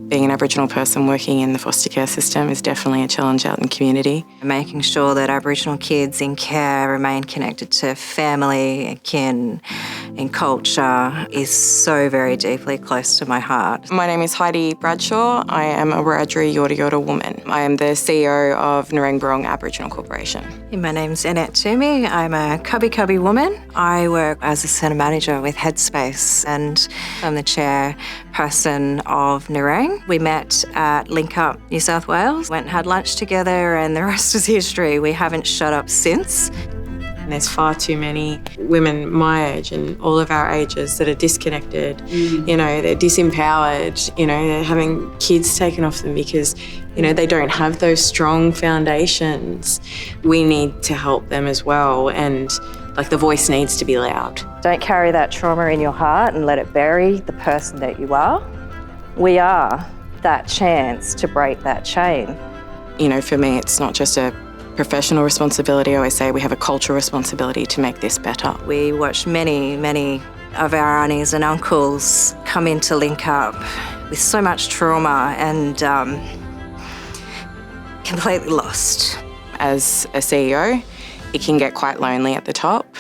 Being an Aboriginal person working in the foster care system is definitely a challenge out in the community. Making sure that Aboriginal kids in care remain connected to family and kin and culture is so very deeply close to my heart. My name is Heidi Bradshaw. I am a Wiradjuri Yorta Yorta woman. I am the CEO of Narang Aboriginal Corporation. My name's Annette Toomey. I'm a Kabi Kabi woman. I work as a centre manager with Headspace and I'm the chairperson of Narang. We met at Link Up, New South Wales, went and had lunch together and the rest is history. We haven't shut up since. And there's far too many women my age and all of our ages that are disconnected. You know, they're disempowered, you know, they're having kids taken off them because, you know, they don't have those strong foundations. We need to help them as well, and like the voice needs to be loud. Don't carry that trauma in your heart and let it bury the person that you are. We are that chance to break that chain. You know, for me, it's not just a professional responsibility. I always say we have a cultural responsibility to make this better. We watched many of our aunties and uncles come into Link Up with so much trauma and completely lost. As a CEO, it can get quite lonely at the top.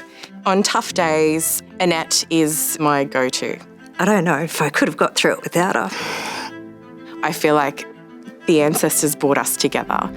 On tough days, Annette is my go-to. I don't know if I could have got through it without her. I feel like the ancestors brought us together.